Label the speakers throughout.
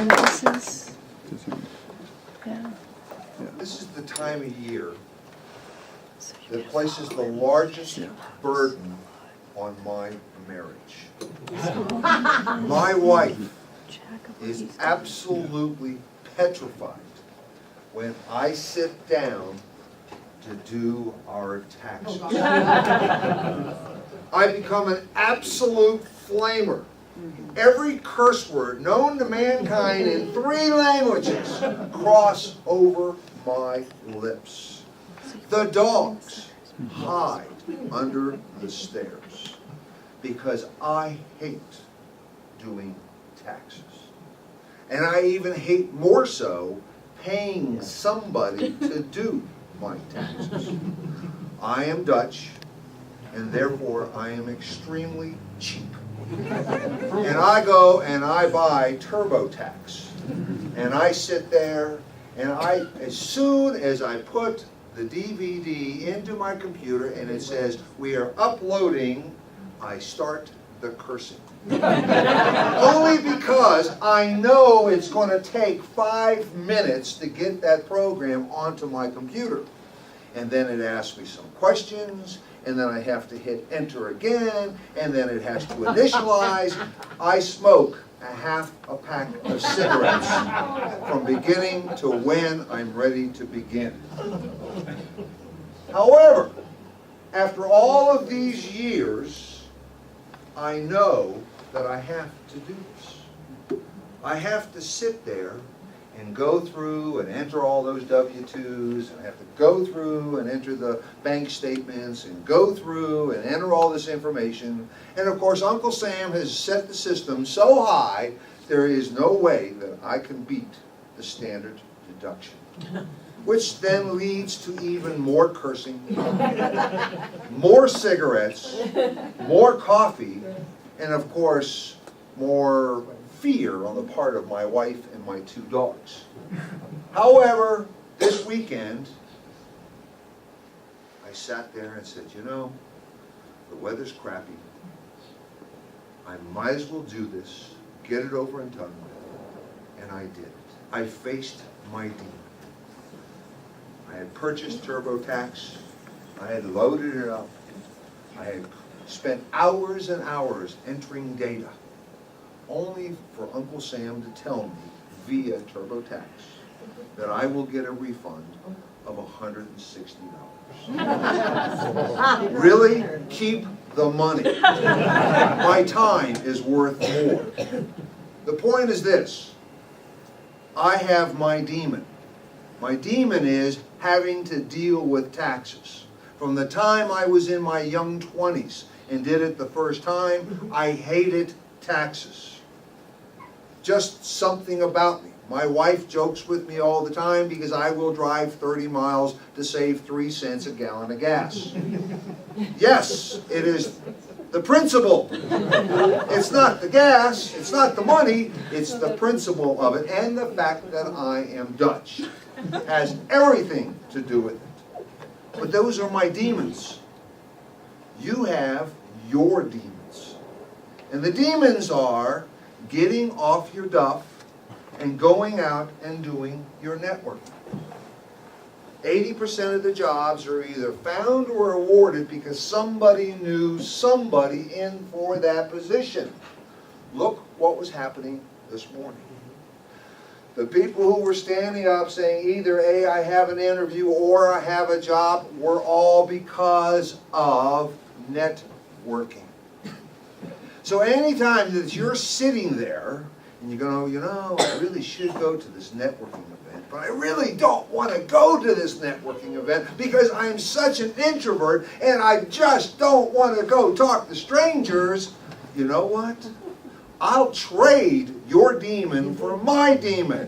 Speaker 1: And this is, yeah.
Speaker 2: This is the time of year
Speaker 1: So you
Speaker 2: that places the largest burden on my marriage. My wife
Speaker 1: check of what
Speaker 2: is
Speaker 1: he's doing.
Speaker 2: absolutely petrified when I sit down to do our taxes. I become an absolute flamer. Every curse word known to mankind in 3 languages cross over my lips. The dogs hide under the stairs because I hate doing taxes. And I even hate more so paying somebody to do my taxes. I am Dutch, and therefore I am extremely cheap. And I go and I buy TurboTax. And I sit there, and as soon as I put the DVD into my computer and it says, "We are uploading," I start the cursing. Only because I know it's going to take 5 minutes to get that program onto my computer. And then it asks me some questions, and then I have to hit enter again, and then it has to initialize. I smoke a half a pack of cigarettes from beginning to when I'm ready to begin. However, after all of these years, I know that I have to do this. I have to sit there and go through and enter all those W-2s, and I have to go through and enter the bank statements, and go through and enter all this information. And of course, Uncle Sam has set the system so high, there is no way that I can beat the standard deduction. Which then leads to even more cursing, more cigarettes, more coffee, and of course, more fear on the part of my wife and my 2 dogs. However, this weekend, I sat there and said, you know, the weather's crappy. I might as well do this, get it over and done with. And I did it. I faced my demon. I had purchased TurboTax. I had loaded it up. I had spent hours and hours entering data, only for Uncle Sam to tell me via TurboTax that I will get a refund of $160. Really? Keep the money. My time is worth more. The point is this. I have my demon. My demon is having to deal with taxes. From the time I was in my young 20s and did it the first time, I hated taxes. Just something about me. My wife jokes with me all the time because I will drive 30 miles to save 3 cents a gallon of gas. Yes, it is the principle. It's not the gas, it's not the money, it's the principle of it, and the fact that I am Dutch. Has everything to do with it. But those are my demons. You have your demons. And the demons are getting off your duff and going out and doing your networking. 80% of the jobs are either found or awarded because somebody knew somebody in for that position. Look what was happening this morning. The people who were standing up saying either A, I have an interview or I have a job, were all because of networking. So anytime that you're sitting there and you're going, you know, I really should go to this networking event, but I really don't want to go to this networking event because I'm such an introvert and I just don't want to go talk to strangers, you know what? I'll trade your demon for my demon.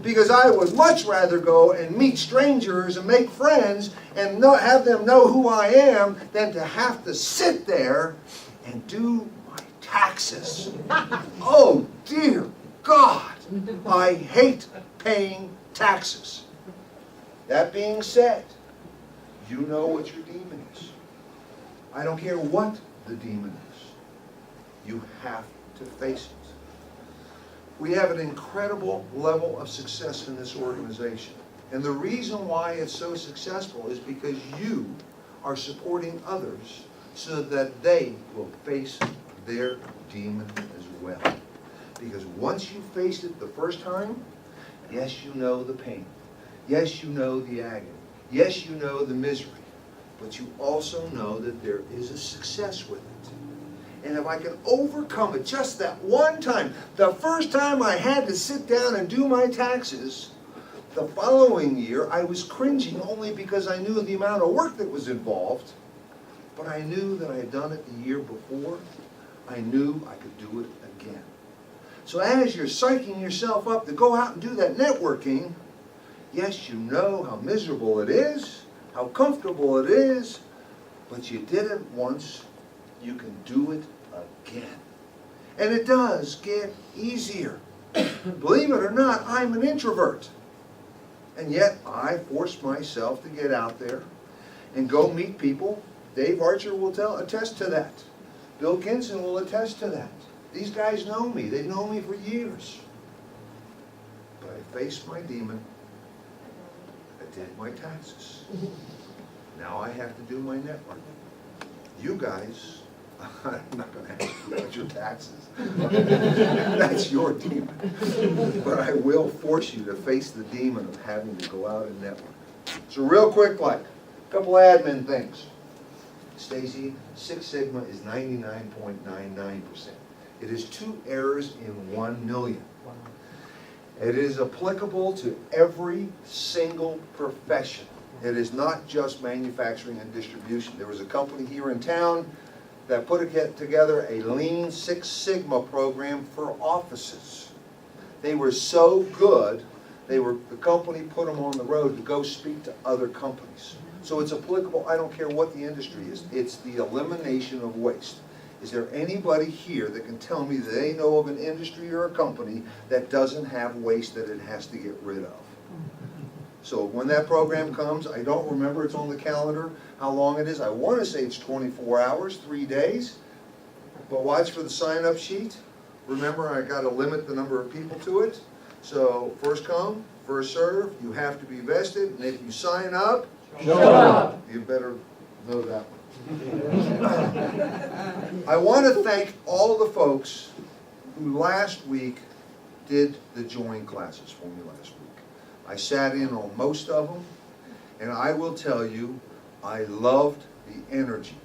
Speaker 2: Because I would much rather go and meet strangers and make friends and have them know who I am than to have to sit there and do my taxes. Oh dear God, I hate paying taxes. That being said, you know what your demon is. I don't care what the demon is. You have to face it. We have an incredible level of success in this organization. And the reason why it's so successful is because you are supporting others so that they will face their demon as well. Because once you faced it the first time, yes, you know the pain. Yes, you know the agony. Yes, you know the misery. But you also know that there is a success with it. And if I can overcome it just that one time, the first time I had to sit down and do my taxes, the following year I was cringing only because I knew the amount of work that was involved, but I knew that I had done it the year before. I knew I could do it again. So as you're psyching yourself up to go out and do that networking, yes, you know how miserable it is, how comfortable it is, but you did it once, you can do it again. And it does get easier. Believe it or not, I'm an introvert. And yet I force myself to get out there and go meet people. Dave Archer will attest to that. Bill Kinson will attest to that. These guys know me. They've known me for years. But I faced my demon. I did my taxes. Now I have to do my networking. You guys, I'm not going to ask you about your taxes. That's your demon. But I will force you to face the demon of having to go out and network. So real quick, like, a couple admin things. Stacy, Six Sigma is 99.99%. It is 2 errors in 1 million. It is applicable to every single profession. It is not just manufacturing and distribution. There was a company here in town that put together a Lean Six Sigma program for offices. They were so good, the company put them on the road to go speak to other companies. So it's applicable, I don't care what the industry is, it's the elimination of waste. Is there anybody here that can tell me that they know of an industry or a company that doesn't have waste that it has to get rid of? So when that program comes, I don't remember, it's on the calendar, how long it is. I want to say it's 24 hours, 3 days. But watch for the sign-up sheet. Remember, I got to limit the number of people to it. So first come, first serve, you have to be vested, and if you sign up,
Speaker 3: show up.
Speaker 2: You better know that one. I want to thank all the folks who last week did the join classes for me last week. I sat in on most of them, and I will tell you, I loved the energy.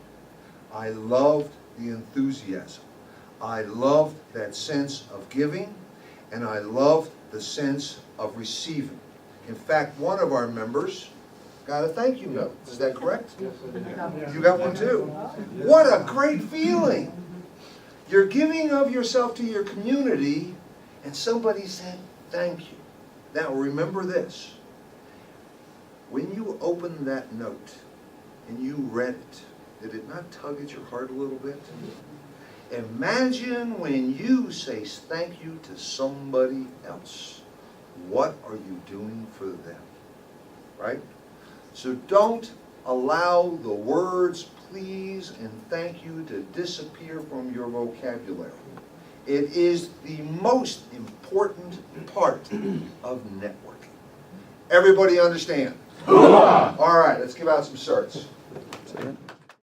Speaker 2: I loved the enthusiasm. I loved that sense of giving, and I loved the sense of receiving. In fact, one of our members got a thank you note. Is that correct?
Speaker 3: Yes,
Speaker 2: You got one too? What a great feeling! You're giving of yourself to your community, and somebody said thank you. Now remember this. When you opened that note and you read it, did it not tug at your heart a little bit? Imagine when you say thank you to somebody else. What are you doing for them? Right? So don't allow the words please and thank you to disappear from your vocabulary. It is the most important part of networking. Everybody understand? All right, let's give out some certs.